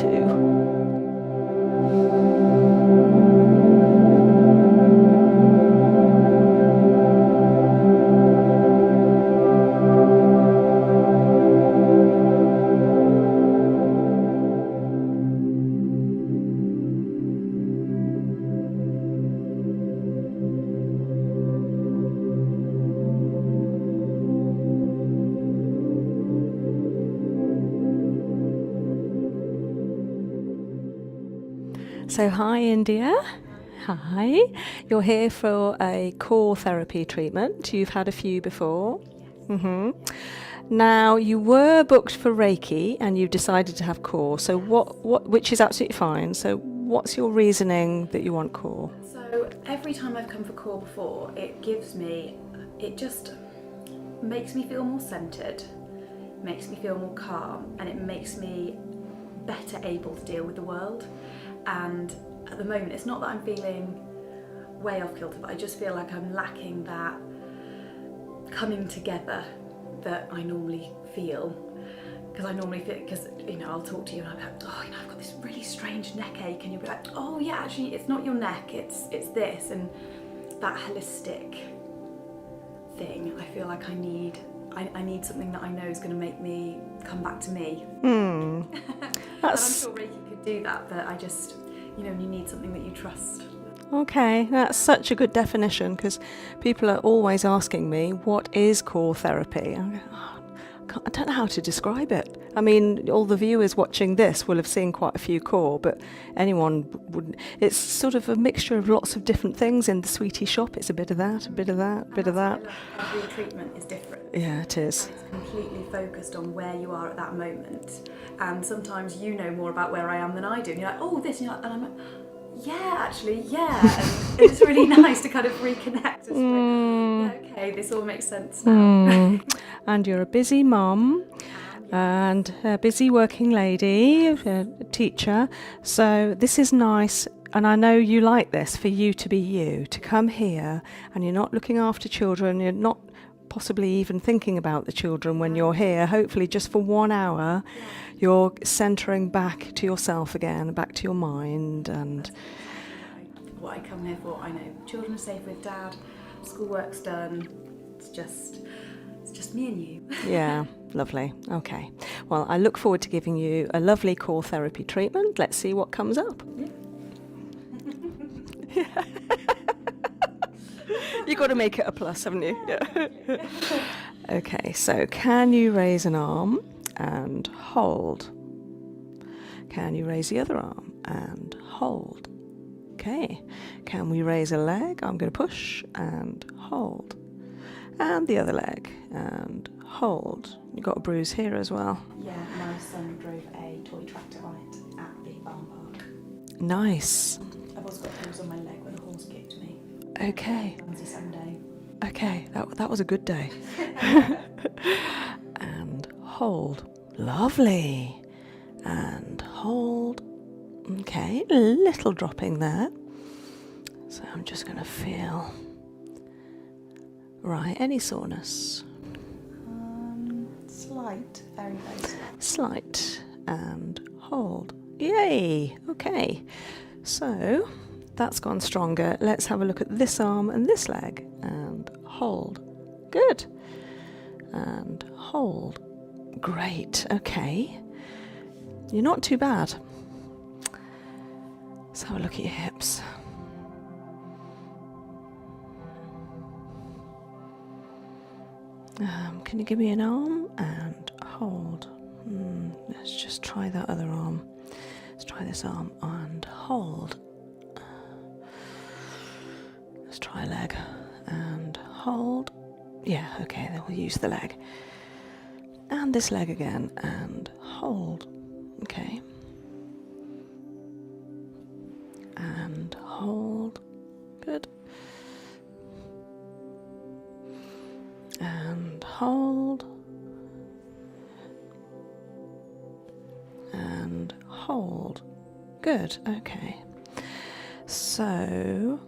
2. So hi India, hi. You're here for a core therapy treatment. You've had a few before. Now you were booked for Reiki and you decided to have core. So which is absolutely fine. So what's your reasoning that you want core? So every time I've come for core before, it just makes me feel more centered, makes me feel more calm, and it makes me better able to deal with the world. And at the moment, it's not that I'm feeling way off kilter, but I just feel like I'm lacking that coming together that I normally feel. Because I'll talk to you and I'm like, oh, I've got this really strange neck ache, and you'll be like, oh yeah, actually it's not your neck, it's this. And that holistic thing, I feel like I need something that I know is going to make me come back to me. And I'm sure Reiki could do that, but I just, you need something that you trust. Okay, that's such a good definition, because people are always asking me, what is core therapy? I go, I don't know how to describe it. I mean, all the viewers watching this will have seen quite a few core, but anyone wouldn't. It's sort of a mixture of lots of different things in the sweetie shop. It's a bit of that, a bit of that, a bit of that. Every treatment is different. Yeah, it is. And it's completely focused on where you are at that moment. And sometimes you know more about where I am than I do. And you're like, oh, this, and I'm like, yeah, actually, yeah. And it's really nice to kind of reconnect. Yeah, okay, this all makes sense now. And you're a busy mum and a busy working lady, a teacher. So this is nice. And I know you like this, for you to be you, to come here and you're not looking after children, you're not possibly even thinking about the children when you're here. Hopefully just for 1 hour, you're centering back to yourself again, back to your mind. And what I come here for, I know children are safe with Dad, schoolwork's done, it's just me and you. Yeah, lovely. Okay. Well, I look forward to giving you a lovely core therapy treatment. Let's see what comes up. Yeah. You've got to make it a plus, haven't you? Yeah. Okay, so can you raise an arm and hold? Can you raise the other arm and hold? Okay. Can we raise a leg? I'm going to push and hold. And the other leg and hold. You've got a bruise here as well. Yeah, my son drove a toy tractor on it at the barn park. Nice. I've also got a bruise on my leg where the horse kicked me. Okay. It was a Sunday. Okay, that was a good day. And hold. Lovely. And hold. Okay, a little dropping there. So I'm just going to feel. Right, any soreness? Slight, very, very slight. Slight. And hold. Yay! Okay. So that's gone stronger. Let's have a look at this arm and this leg. And hold. Good. And hold. Great. Okay. You're not too bad. Let's have a look at your hips. Can you give me an arm and hold? Let's just try that other arm. Let's try this arm and hold. Let's try a leg and hold. Yeah, okay, then we'll use the leg. And this leg again and hold. Okay. And hold. Good. And hold. And hold. Good, okay. So,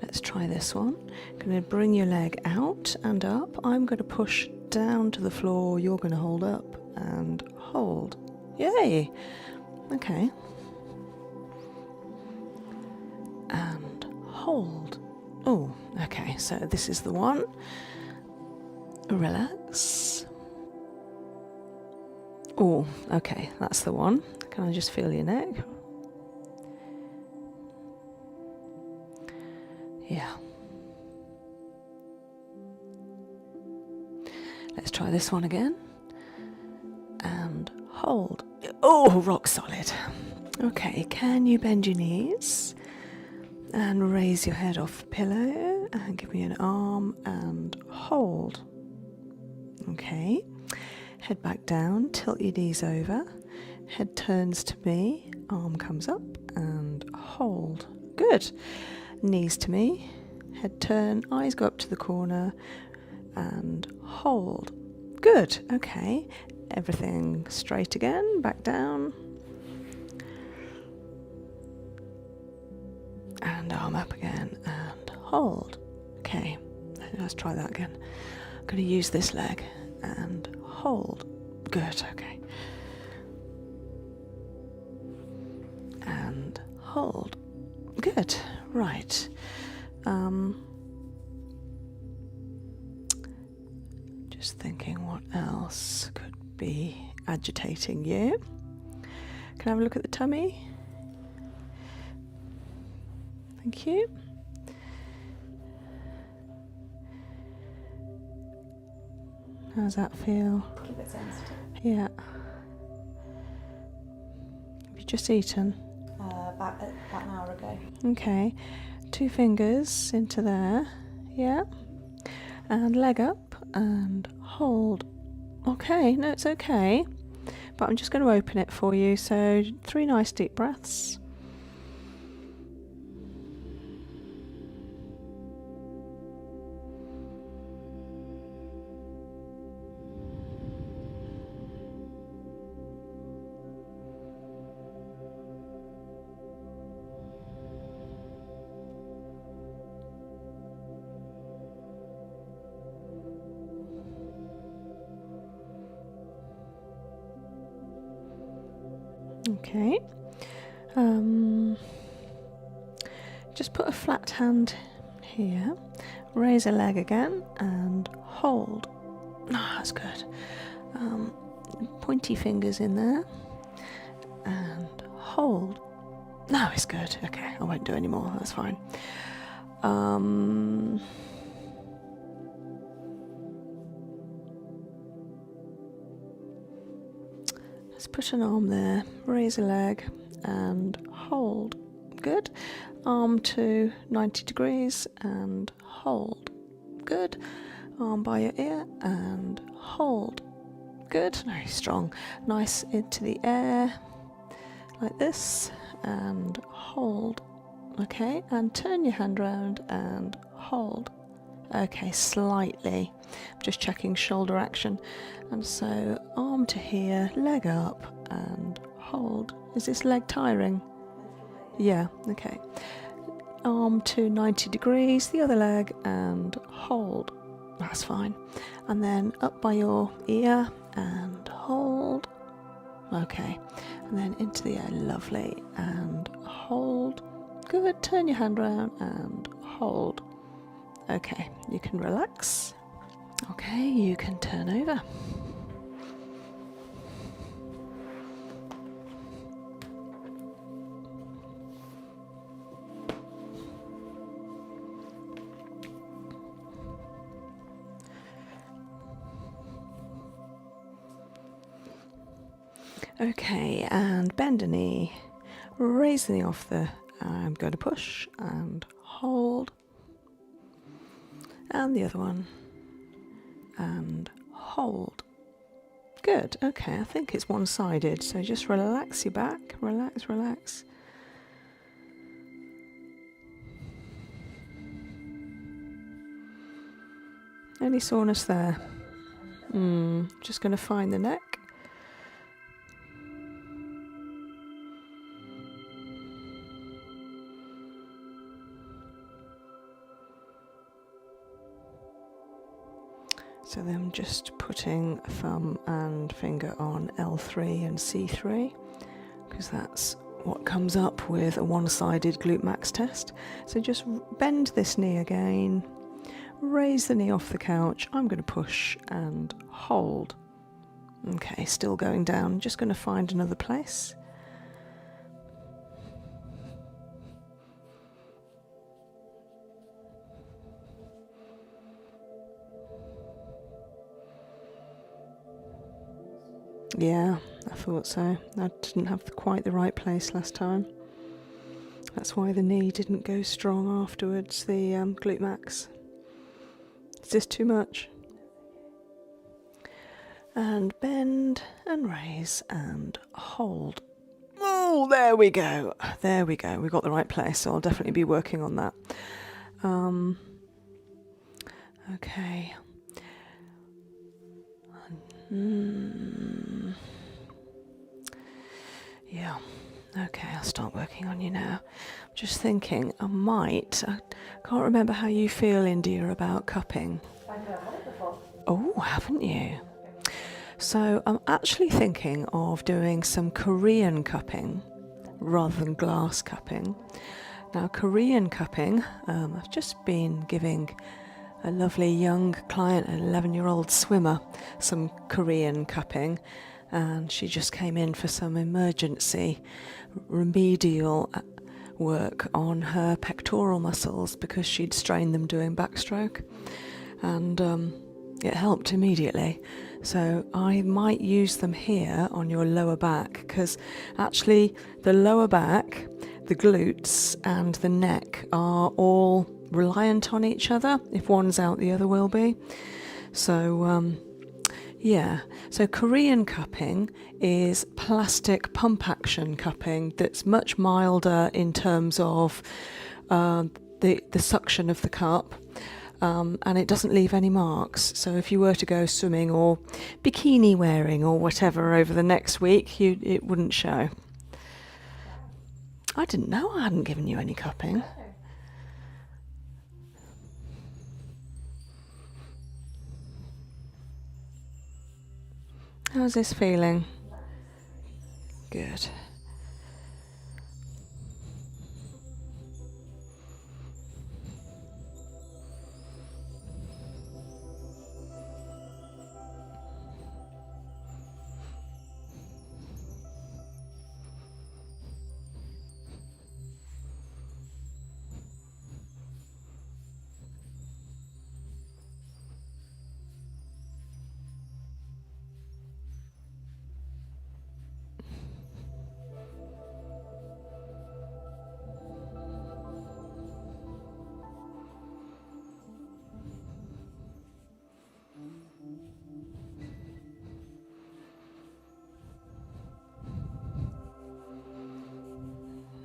let's try this one. I'm going to bring your leg out and up. I'm going to push down to the floor. You're going to hold up and hold. Yay! Okay. And hold. Oh, okay, so this is the one. Relax. Oh, okay, that's the one. Can I just feel your neck? Yeah. Let's try this one again. And hold. Oh, rock solid. Okay, can you bend your knees and raise your head off the pillow and give me an arm and hold. Okay, head back down, tilt your knees over, head turns to me, arm comes up and hold. Good. Knees to me, head turn, eyes go up to the corner and hold. Good. Okay, everything straight again, back down. And arm up again and hold. Okay, let's try that again. I'm going to use this leg and hold. Good, okay. And hold. Good, right. Just thinking what else could be agitating you. Can I have a look at the tummy? Thank you. How does that feel? A bit sensitive. Yeah. Have you just eaten? About an hour ago. Okay. 2 fingers into there. Yeah. And leg up and hold. Okay, no, it's okay. But I'm just going to open it for you. So 3 nice deep breaths. Okay. Just put a flat hand here, raise a leg again and hold. Ah, that's good. Pointy fingers in there and hold. No, it's good. Okay, I won't do any more. That's fine. Let's put an arm there, raise a leg and hold. Good. Arm to 90 degrees and hold. Good. Arm by your ear and hold. Good. Very strong. Nice into the air like this and hold. Okay, and turn your hand around and hold. Okay, slightly. Just checking shoulder action. And so arm to here, leg up and hold. Is this leg tiring? Yeah, okay. Arm to 90 degrees, the other leg and hold. That's fine. And then up by your ear and hold. Okay. And then into the air, lovely, and hold. Good. Turn your hand around and hold. Okay, you can relax. Okay, you can turn over. Okay, and bend a knee, raise the knee off the, I'm going to push and hold, and the other one, and hold. Good, okay, I think it's one-sided, so just relax your back, relax, relax. Any soreness there? Just going to find the neck. So then I'm just putting thumb and finger on L3 and C3, because that's what comes up with a one-sided glute max test. So just bend this knee again, raise the knee off the couch. I'm going to push and hold. Okay, still going down. Just going to find another place. Yeah, I thought so. I didn't have quite the right place last time. That's why the knee didn't go strong afterwards, the glute max. Is this too much? And bend and raise and hold. Oh, there we go. There we go. We got the right place, so I'll definitely be working on that. Okay. Yeah. Okay, I'll start working on you now. I'm just thinking I can't remember how you feel, India, about cupping. I've never had it before. Oh, haven't you? So I'm actually thinking of doing some Korean cupping rather than glass cupping. Now, Korean cupping, I've just been giving a lovely young client, an 11-year-old swimmer, some Korean cupping, and she just came in for some emergency remedial work on her pectoral muscles because she'd strained them doing backstroke, and it helped immediately. So I might use them here on your lower back, because actually the lower back, the glutes and the neck are all reliant on each other. If one's out, the other will be. So yeah, so Korean cupping is plastic pump action cupping that's much milder in terms of the suction of the cup. And it doesn't leave any marks. So if you were to go swimming or bikini wearing or whatever over the next week, it wouldn't show. I didn't know I hadn't given you any cupping. How's this feeling? Good.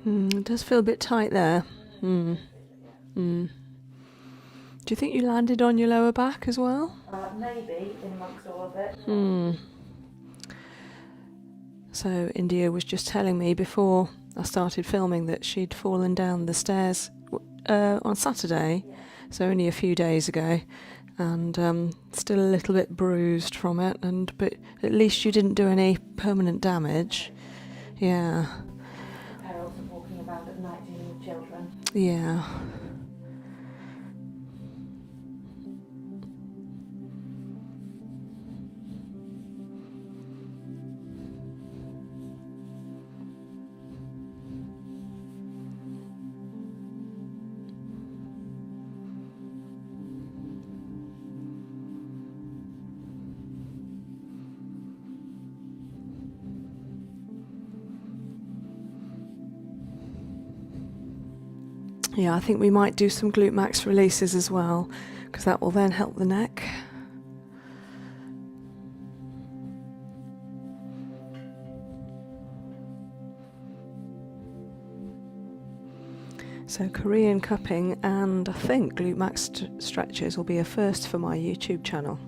It does feel a bit tight there. Do you think you landed on your lower back as well? Maybe, in amongst all of it. So India was just telling me before I started filming that she'd fallen down the stairs on Saturday, so only a few days ago, and still a little bit bruised from it. But at least you didn't do any permanent damage. Yeah. Perils of walking about at night dealing with children. Yeah. Yeah, I think we might do some Glute Max Releases as well, because that will then help the neck. So Korean cupping and I think Glute Max stretches will be a first for my YouTube channel.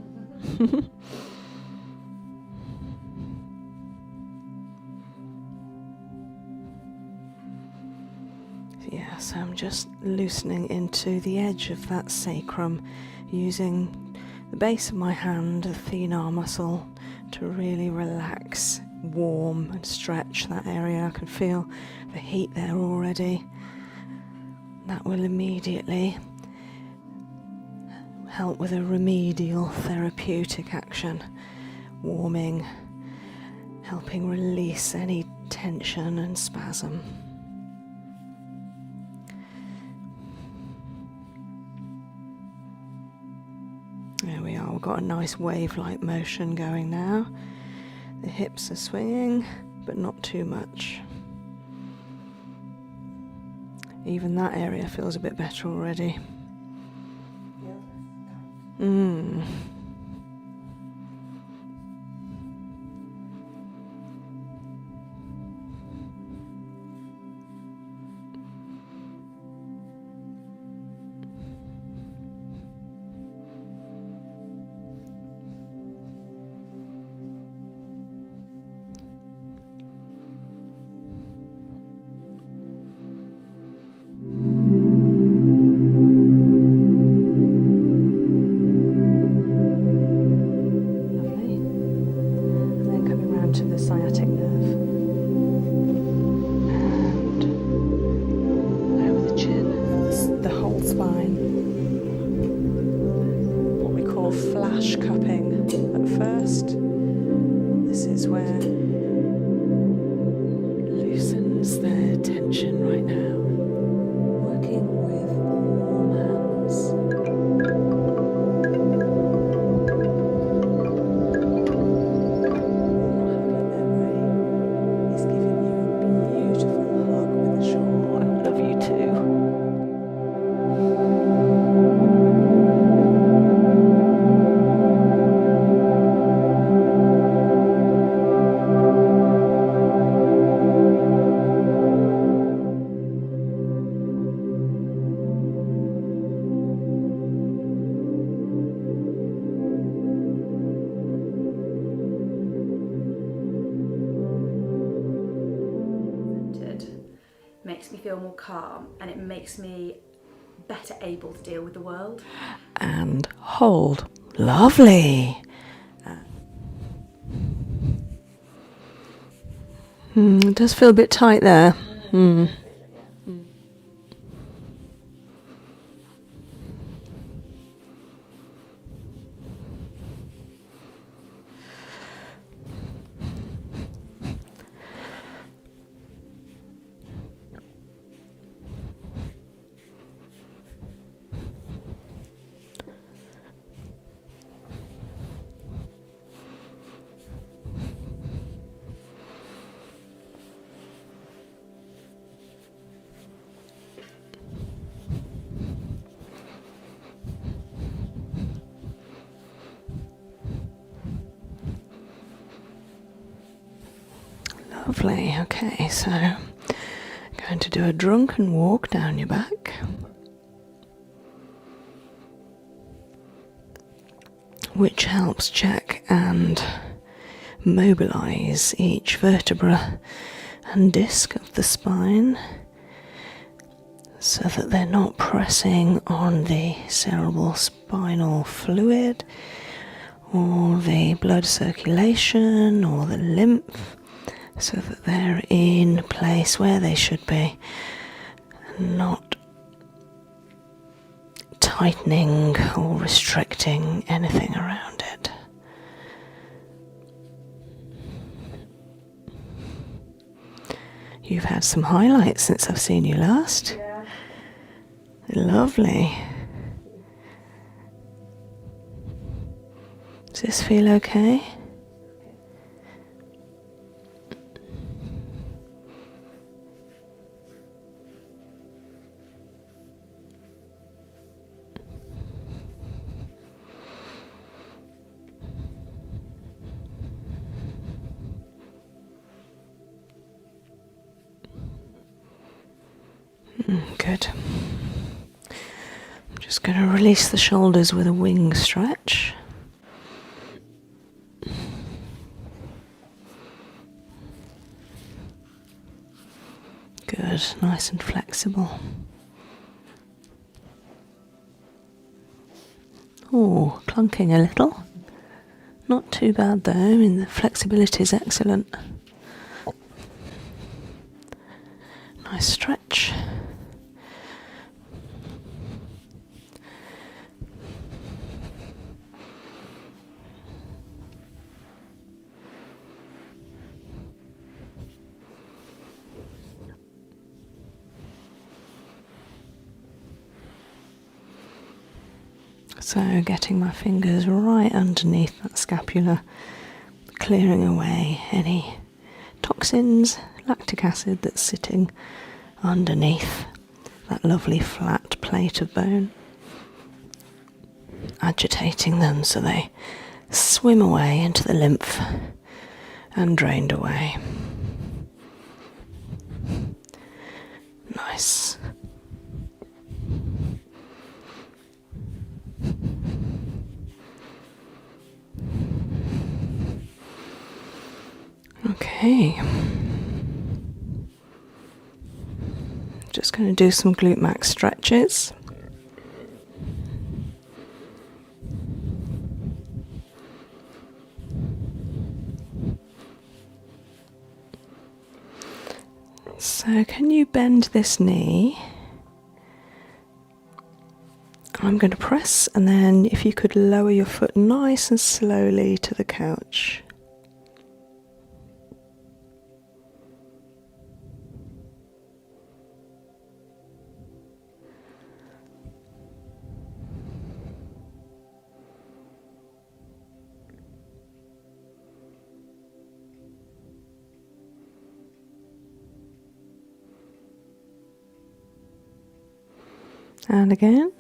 Yeah, so I'm just loosening into the edge of that sacrum using the base of my hand, the thenar muscle, to really relax, warm and stretch that area. I can feel the heat there already. That will immediately help with a remedial therapeutic action, warming, helping release any tension and spasm. There we are, we've got a nice wave-like motion going now. The hips are swinging, but not too much. Even that area feels a bit better already. Makes me feel more calm, and it makes me better able to deal with the world. And hold. Lovely. It does feel a bit tight there. Lovely. Okay, so I'm going to do a drunken walk down your back, which helps check and mobilize each vertebra and disc of the spine so that they're not pressing on the cerebral spinal fluid or the blood circulation or the lymph, so that they're in place where they should be, not tightening or restricting anything around it. You've had some highlights since I've seen you last. Yeah. Lovely. Does this feel okay? Good. I'm just going to release the shoulders with a wing stretch. Good, nice and flexible. Oh, clunking a little. Not too bad though, I mean the flexibility is excellent. Nice stretch. So getting my fingers right underneath that scapula, clearing away any toxins, lactic acid that's sitting underneath that lovely flat plate of bone, agitating them so they swim away into the lymph and drained away. Nice. Okay, just going to do some glute max stretches. So can you bend this knee? I'm going to press, and then if you could lower your foot nice and slowly to the couch. And again.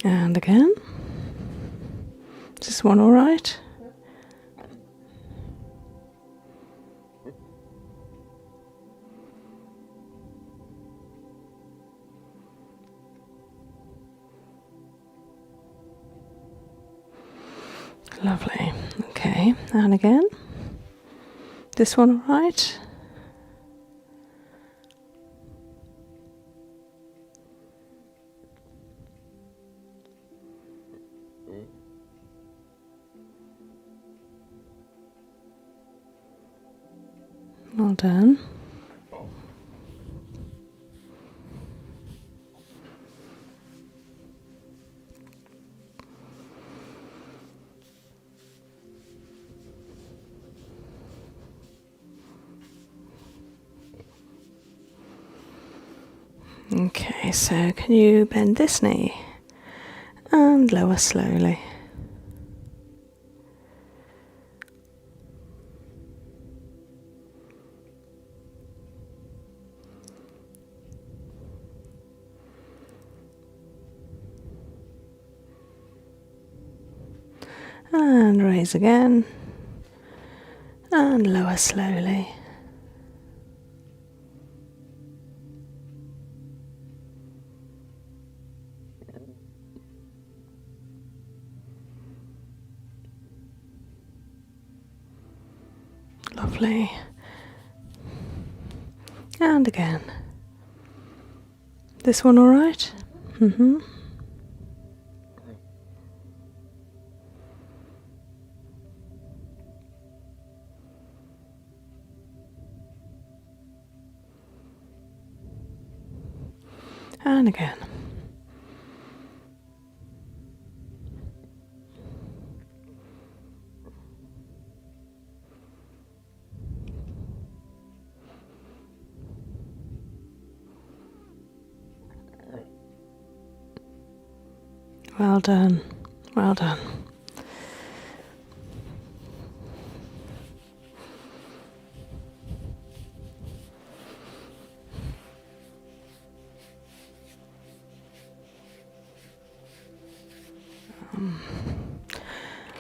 And again. Is this one all right? Lovely. Okay, and again. This one all right? Well done. Okay, so can you bend this knee and lower slowly? And raise again and lower slowly. Lovely. And again. This one all right? Mm-hmm. And again. Well done, well done.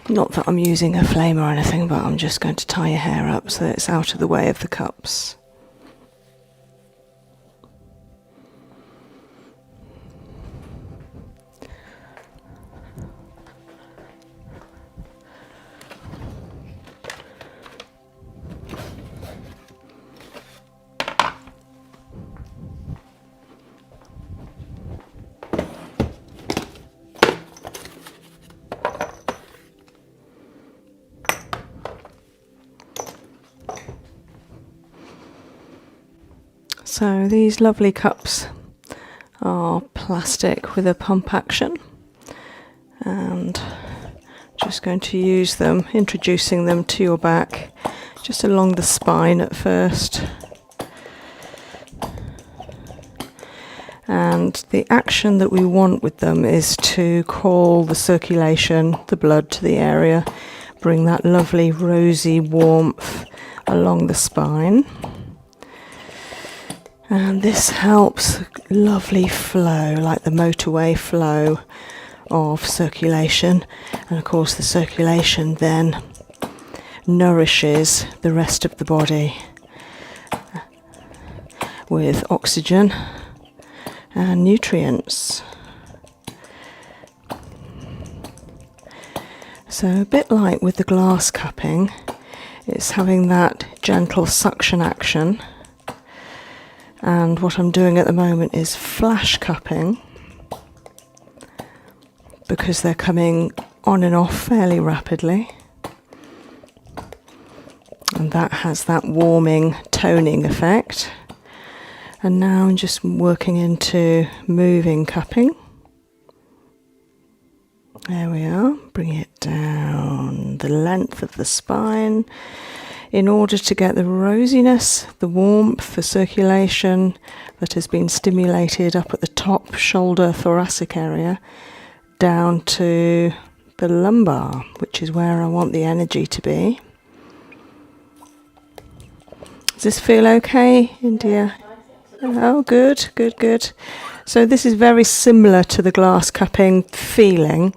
Not that I'm using a flame or anything, but I'm just going to tie your hair up so that it's out of the way of the cups. So these lovely cups are plastic with a pump action, and just going to use them, introducing them to your back, just along the spine at first. And the action that we want with them is to call the circulation, the blood to the area, bring that lovely rosy warmth along the spine. And this helps lovely flow, like the motorway flow of circulation. And of course the circulation then nourishes the rest of the body with oxygen and nutrients. So a bit like with the glass cupping, it's having that gentle suction action. And what I'm doing at the moment is flash cupping, because they're coming on and off fairly rapidly. And that has that warming, toning effect. And now I'm just working into moving cupping. There we are. Bring it down the length of the spine in order to get the rosiness, the warmth, the circulation that has been stimulated up at the top shoulder thoracic area down to the lumbar, which is where I want the energy to be. Does this feel okay, India? Oh, good, good, good. So this is very similar to the glass cupping feeling,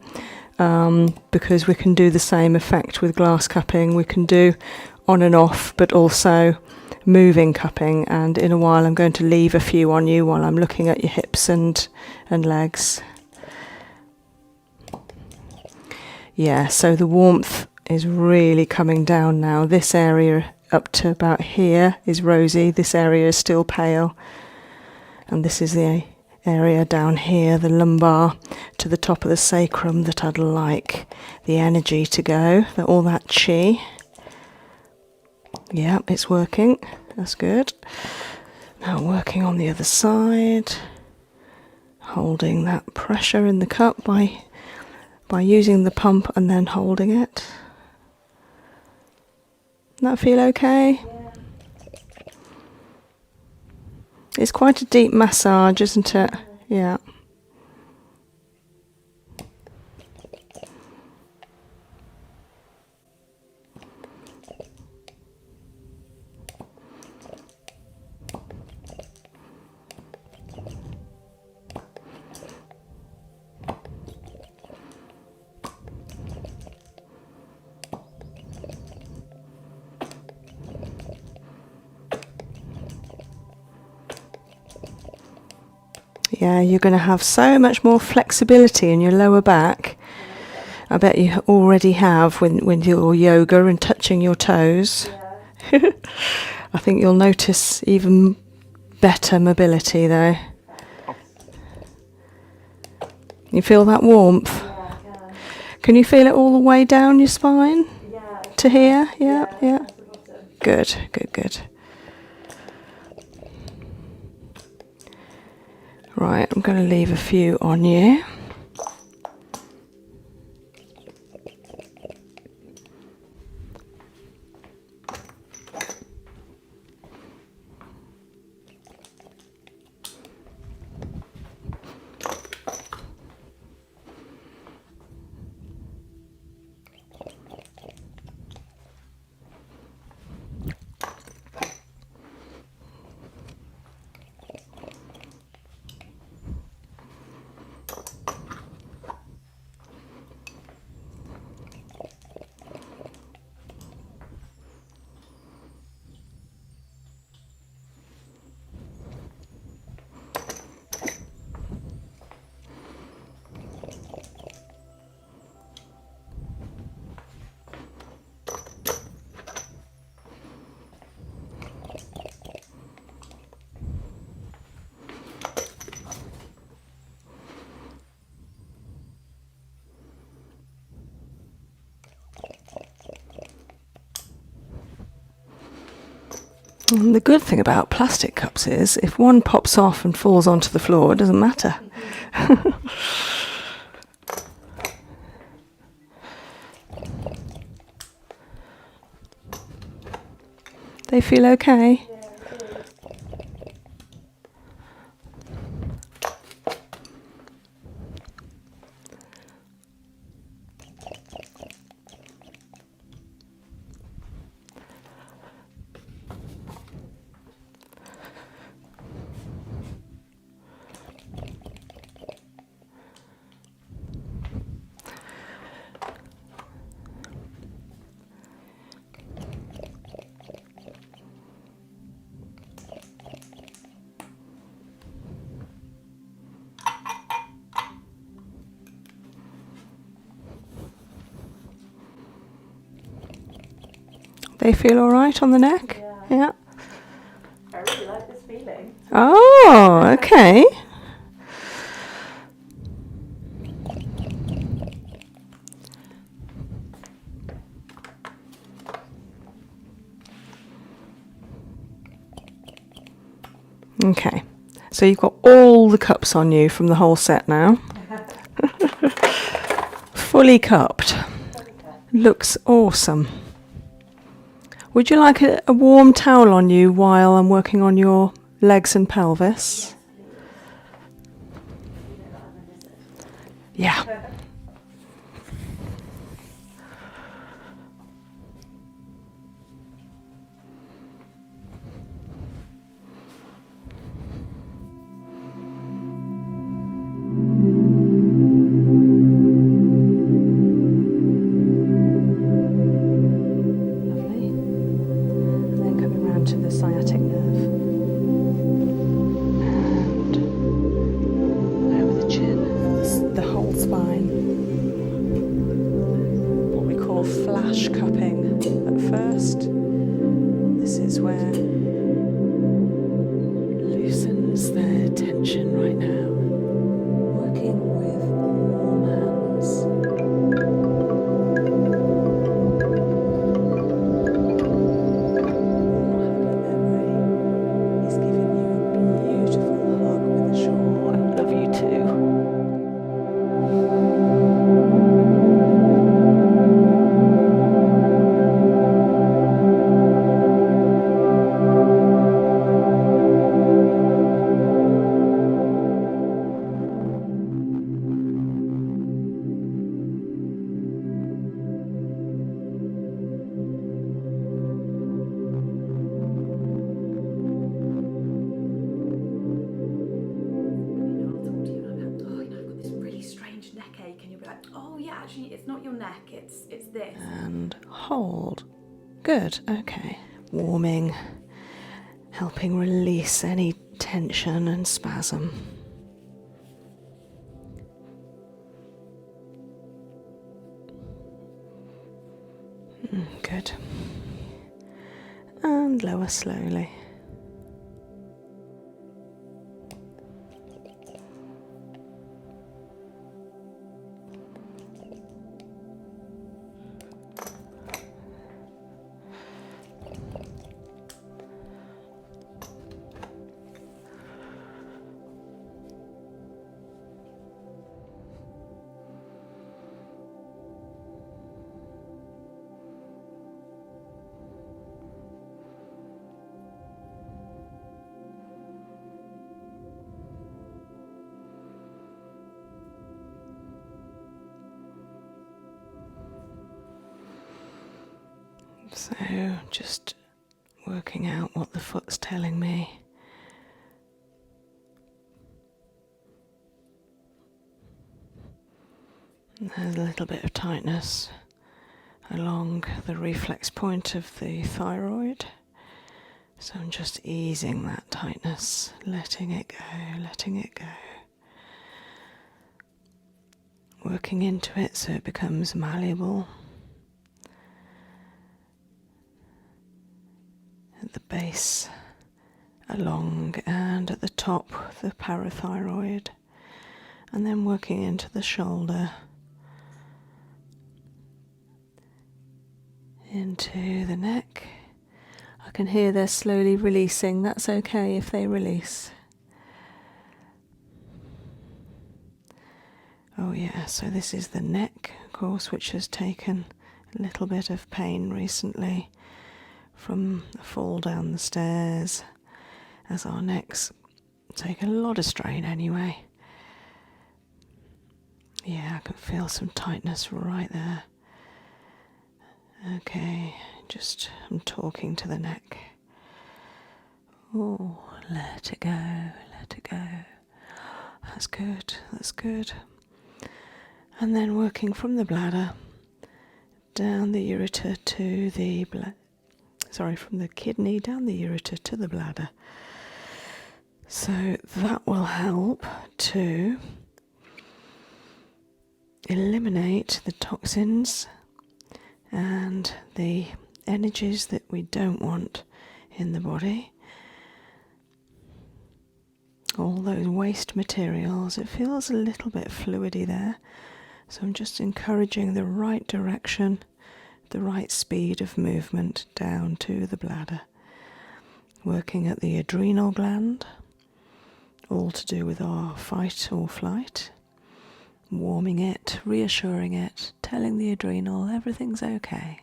because we can do the same effect with glass cupping. We can do on and off, but also moving cupping. And in a while I'm going to leave a few on you while I'm looking at your hips and legs. Yeah, so the warmth is really coming down now. This area up to about here is rosy, this area is still pale, and this is the area down here, the lumbar to the top of the sacrum, that I'd like the energy to go, all that chi. Yeah, it's working, that's good. Now working on the other side, holding that pressure in the cup by using the pump and then holding it. Does that feel okay? Yeah. It's quite a deep massage, isn't it? Yeah. Yeah, you're going to have so much more flexibility in your lower back. I bet you already have when you're yoga and touching your toes. Yeah. I think you'll notice even better mobility though. You feel that warmth? Yeah, I can. Can you feel it all the way down your spine? Yeah. To here? Yeah, yeah. Good, good, good. Right, I'm going to leave a few on you. And the good thing about plastic cups is if one pops off and falls onto the floor, it doesn't matter. They feel okay? They feel all right on the neck? Yeah. I really like this feeling. Oh, okay. Okay, so you've got all the cups on you from the whole set now. Fully cupped. Looks awesome. Would you like a warm towel on you while I'm working on your legs and pelvis? Yeah. To the sciatic nerve and over the chin, the whole spine. What we call flash cupping at first. This is where loosens the tension right now. Working with warm hands. It's not your neck, it's this. And hold. Good, okay. Warming, helping release any tension and spasm. Good. And lower slowly. So just working out what the foot's telling me. There's a little bit of tightness along the reflex point of the thyroid. So I'm just easing that tightness, letting it go, letting it go. Working into it so it becomes malleable. At the base, along, and at the top, the parathyroid, and then working into the shoulder, into the neck. I can hear they're slowly releasing. That's okay if they release. Oh yeah, so this is the neck, of course, which has taken a little bit of pain recently from the fall down the stairs, as our necks take a lot of strain anyway. Yeah, I can feel some tightness right there. Okay, I'm talking to the neck. Oh, let it go, let it go. That's good, that's good. And then working from the bladder down the ureter to the from the kidney down the ureter to the bladder. So that will help to eliminate the toxins and the energies that we don't want in the body. All those waste materials. It feels a little bit fluidy there, so I'm just encouraging the right direction, the right speed of movement down to the bladder. Working at the adrenal gland, all to do with our fight or flight. Warming it, reassuring it, telling the adrenal everything's okay.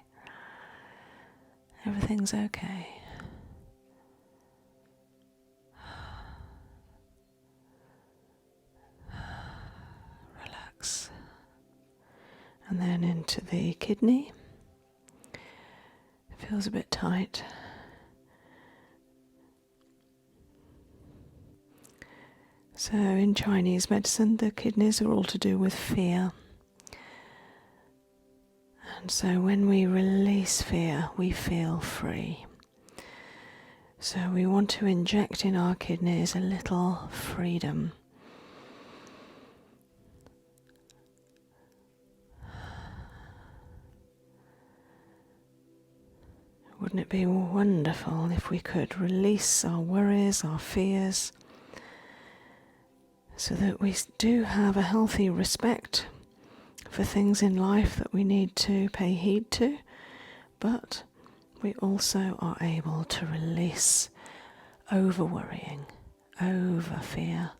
Everything's okay. Relax. And then into the kidney. It feels a bit tight. So in Chinese medicine, the kidneys are all to do with fear. And so when we release fear, we feel free. So we want to inject in our kidneys a little freedom. Wouldn't it be wonderful if we could release our worries, our fears, so that we do have a healthy respect for things in life that we need to pay heed to, but we also are able to release over worrying, over fear.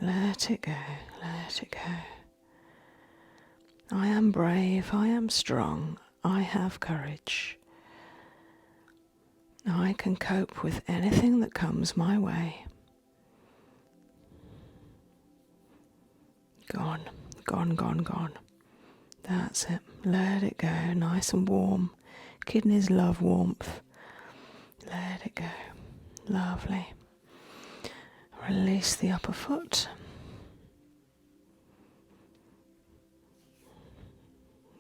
Let it go, let it go. I am brave, I am strong, I have courage. I can cope with anything that comes my way. Gone, gone, gone, gone. That's it. Let it go. Nice and warm. Kidneys love warmth. Let it go. Lovely. Release the upper foot.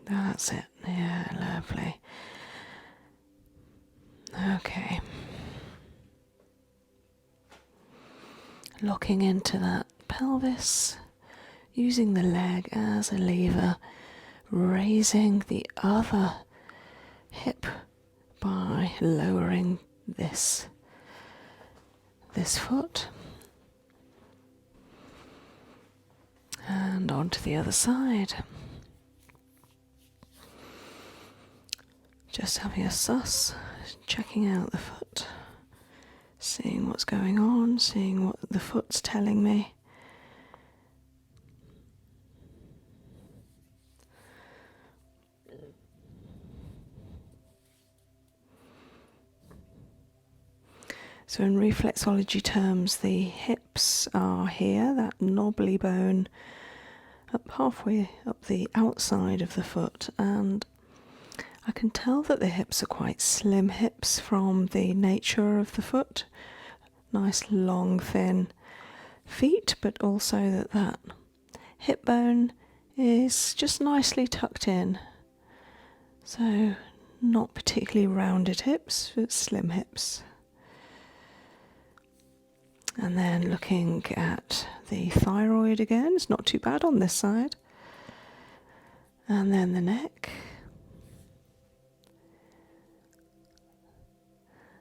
That's it. Yeah, lovely. Okay. Locking into that pelvis. Using the leg as a lever, raising the other hip by lowering this foot, and onto the other side. Just having a suss, checking out the foot, seeing what's going on, seeing what the foot's telling me. So in reflexology terms, the hips are here, that knobbly bone up halfway up the outside of the foot, and I can tell that the hips are quite slim hips from the nature of the foot. Nice long thin feet, but also that hip bone is just nicely tucked in. So not particularly rounded hips, but slim hips. And then looking at the thyroid again, it's not too bad on this side. And then the neck.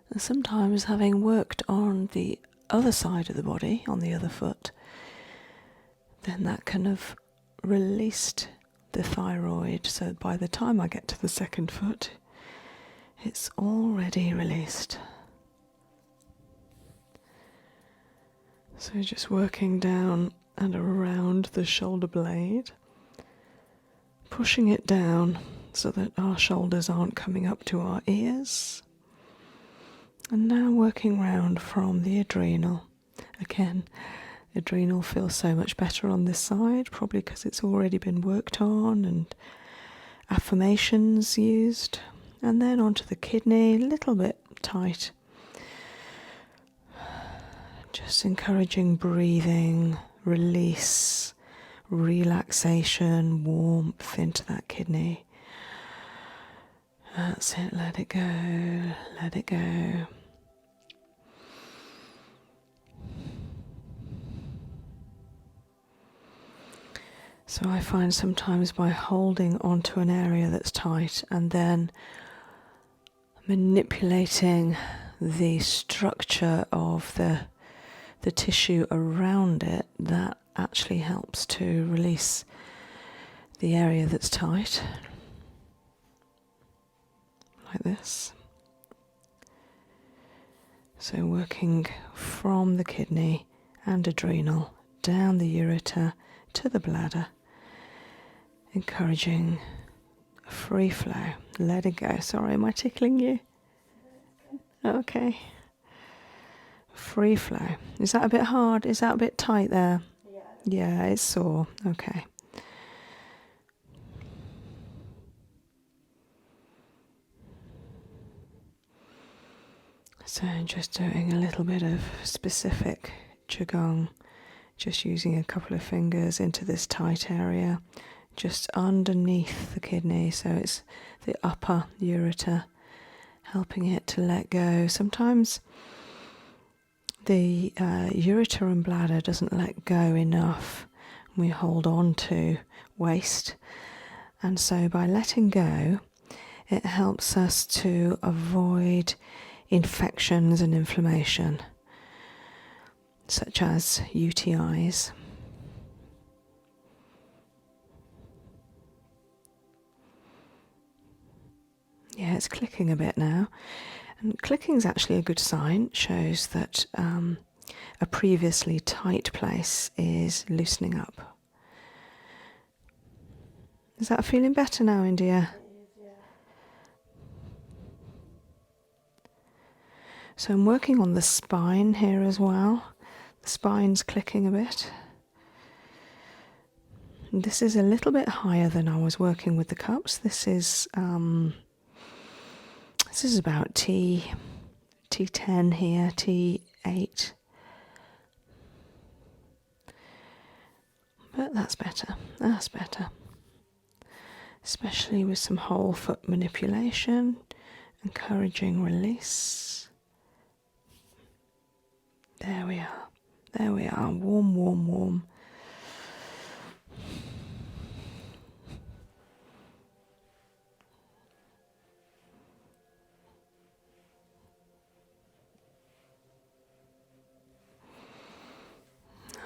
And sometimes having worked on the other side of the body, on the other foot, then that kind of released the thyroid. So by the time I get to the second foot, it's already released. So just working down and around the shoulder blade, pushing it down so that our shoulders aren't coming up to our ears. And now working round from the adrenal. Again, adrenal feels so much better on this side, probably because it's already been worked on and affirmations used. And then onto the kidney, a little bit tight. Just encouraging breathing, release, relaxation, warmth into that kidney. That's it, let it go, let it go. So I find sometimes by holding onto an area that's tight and then manipulating the structure of the tissue around it, that actually helps to release the area that's tight, like this. So working from the kidney and adrenal down the ureter to the bladder, encouraging a free flow, let it go. Sorry, am I tickling you? Okay. Free flow. Is that a bit hard? Is that a bit tight there? Yeah, it's sore. Okay. So just doing a little bit of specific qigong, just using a couple of fingers into this tight area, just underneath the kidney, so it's the upper ureter, helping it to let go. Sometimes the ureter and bladder doesn't let go enough. We hold on to waste, and so by letting go, it helps us to avoid infections and inflammation, such as UTIs. Yeah, it's clicking a bit now. And clicking is actually a good sign. It shows that a previously tight place is loosening up. Is that feeling better now, India? It is, yeah. So I'm working on the spine here as well. The spine's clicking a bit. And this is a little bit higher than I was working with the cups. This is about T10 here, T8. But that's better, that's better. Especially with some whole foot manipulation, encouraging release. There we are, warm, warm, warm.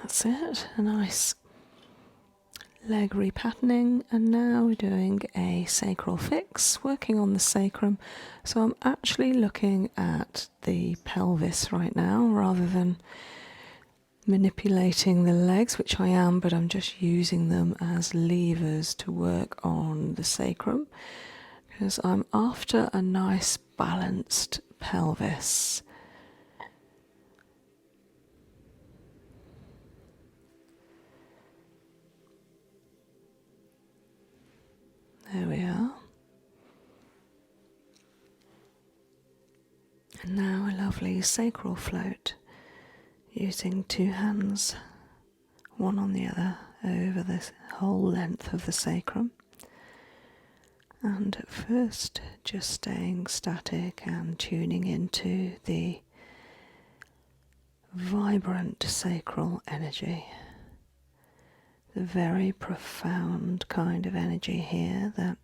That's it, a nice leg repatterning, and now we're doing a sacral fix, working on the sacrum. So I'm actually looking at the pelvis right now rather than manipulating the legs, which I am, but I'm just using them as levers to work on the sacrum because I'm after a nice balanced pelvis. There we are. And now a lovely sacral float using two hands, one on the other, over the whole length of the sacrum. And at first just staying static and tuning into the vibrant sacral energy. The very profound kind of energy here that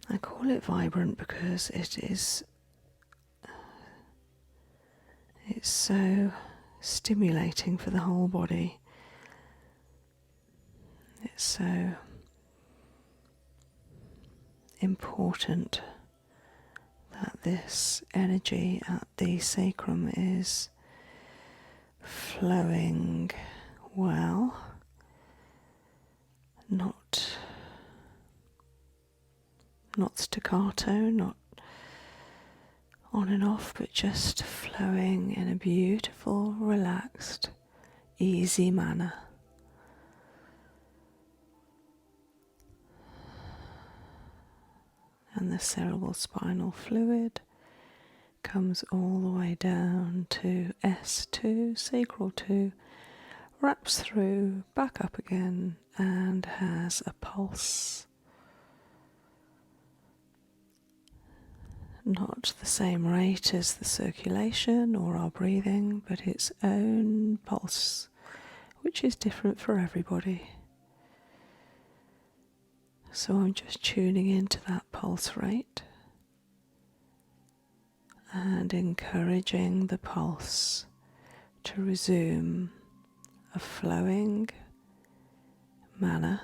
I call it vibrant because it's so stimulating for the whole body. It's so important that this energy at the sacrum is flowing well, not staccato, not on and off, but just flowing in a beautiful, relaxed, easy manner. And the cerebral spinal fluid comes all the way down to S2, sacral 2, wraps through, back up again, and has a pulse. Not the same rate as the circulation or our breathing, but its own pulse, which is different for everybody. So I'm just tuning into that pulse rate and encouraging the pulse to resume a flowing manner,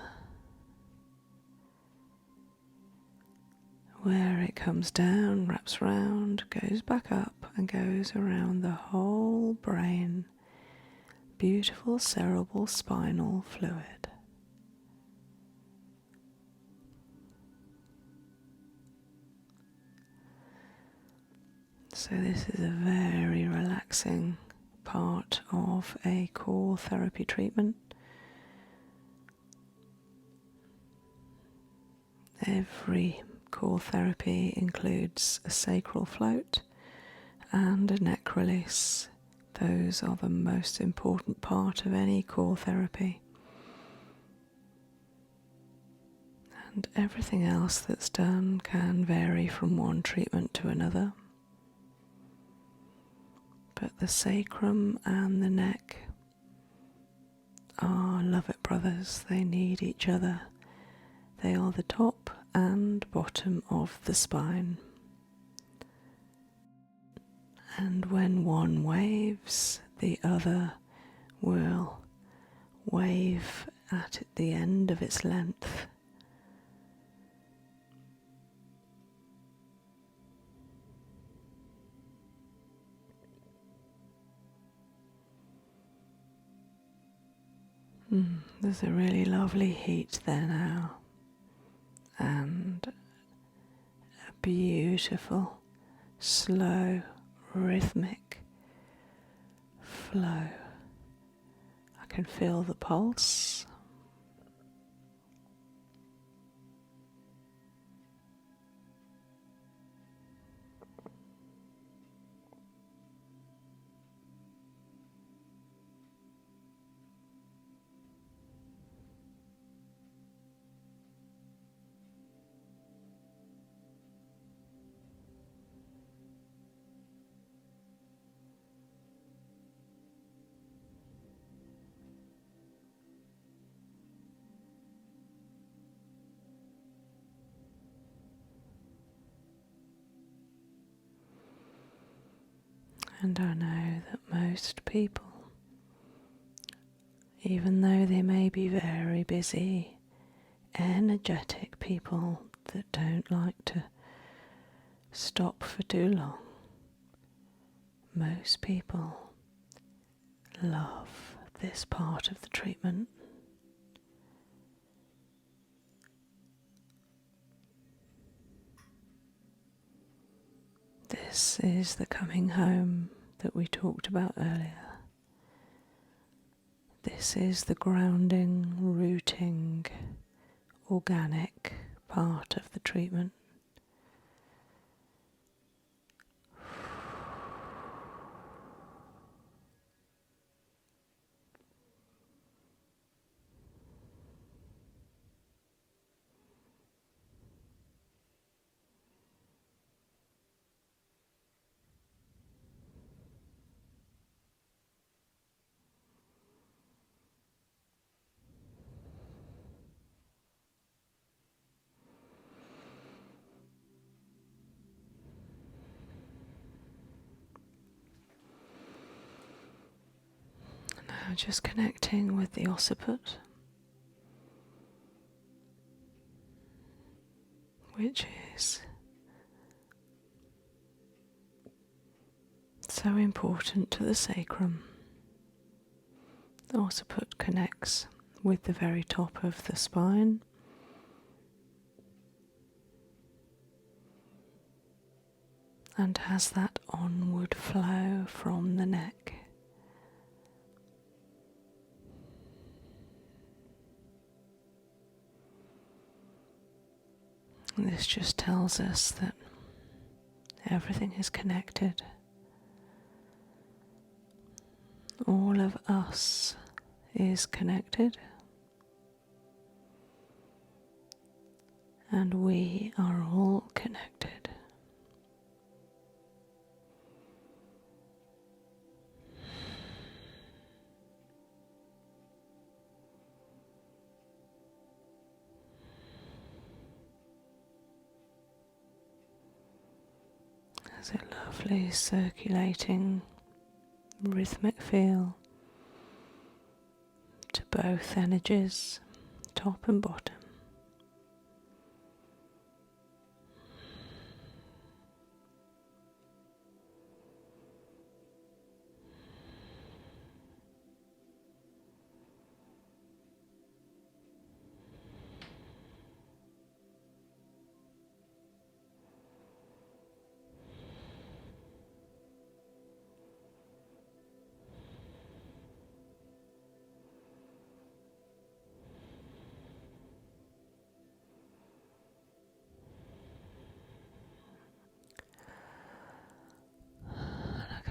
where it comes down, wraps round, goes back up and goes around the whole brain. Beautiful cerebral spinal fluid. So this is a very relaxing part of a core therapy treatment. Every core therapy includes a sacral float and a neck release. Those are the most important part of any core therapy. And everything else that's done can vary from one treatment to another. But the sacrum and the neck are love-it brothers. They need each other. They are the top and bottom of the spine. And when one waves, the other will wave at the end of its length. There's a really lovely heat there now, and a beautiful, slow, rhythmic flow. I can feel the pulse. And I know that most people, even though they may be very busy, energetic people that don't like to stop for too long, most people love this part of the treatment. This is the coming home that we talked about earlier. This is the grounding, rooting, organic part of the treatment. Now just connecting with the occiput, which is So important to the sacrum. The occiput connects with the very top of the spine. And has that onward flow from the neck. And this just tells us that everything is connected. All of us is connected. And we are all connected. There's a lovely circulating rhythmic feel to both energies, top and bottom.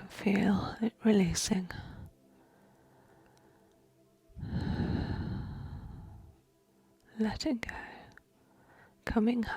Feel it releasing. Letting go. Coming home.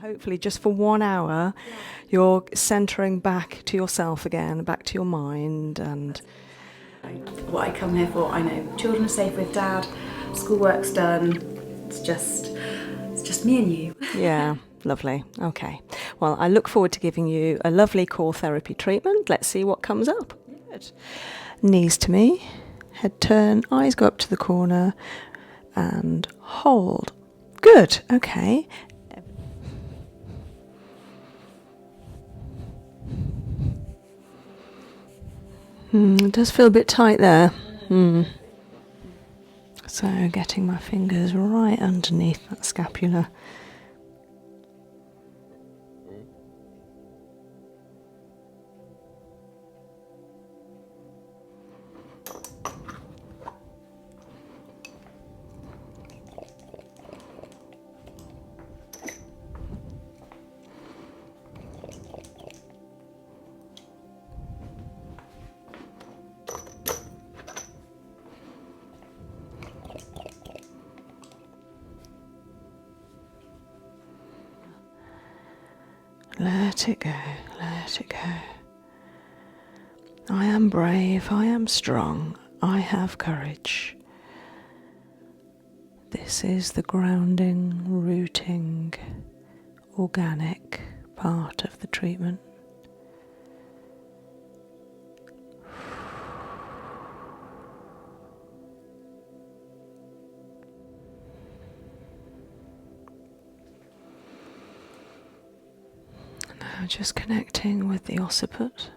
Hopefully just for 1 hour, you're centering back to yourself again, back to your mind. And what I come here for, I know children are safe with dad, schoolwork's done, it's just me and you. Yeah, lovely. Okay. Well, I look forward to giving you a lovely core therapy treatment. Let's see what comes up. Good. Knees to me, head turn, eyes go up to the corner and hold. Good. Okay. It does feel a bit tight there. So getting my fingers right underneath that scapula. Let it go, let it go. I am brave, I am strong, I have courage. This is the grounding, rooting, organic part of the treatment. Now just connecting with the occiput.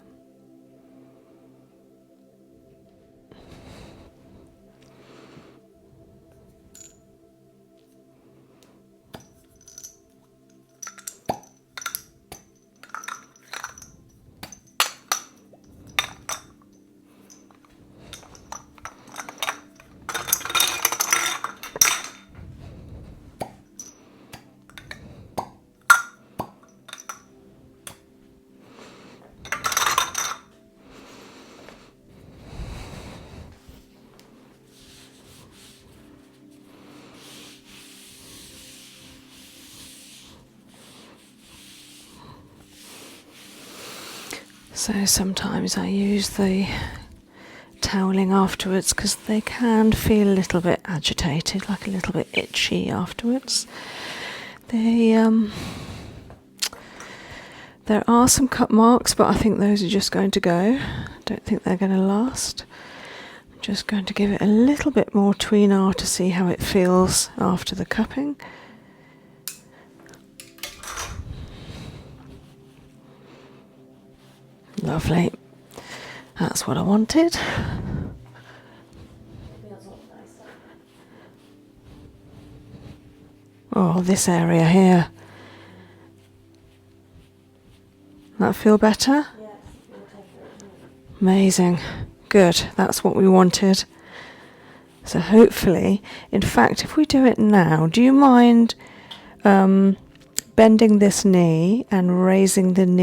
So sometimes I use the toweling afterwards because they can feel a little bit agitated, like a little bit itchy afterwards. There are some cut marks, but I think those are just going to go. I don't think they're going to last. I'm just going to give it a little bit more Tuina to see how it feels after the cupping. Lovely. That's what I wanted. Oh, this area here. That feel better? Amazing. Good. That's what we wanted. So hopefully, in fact, if we do it now, do you mind bending this knee and raising the knee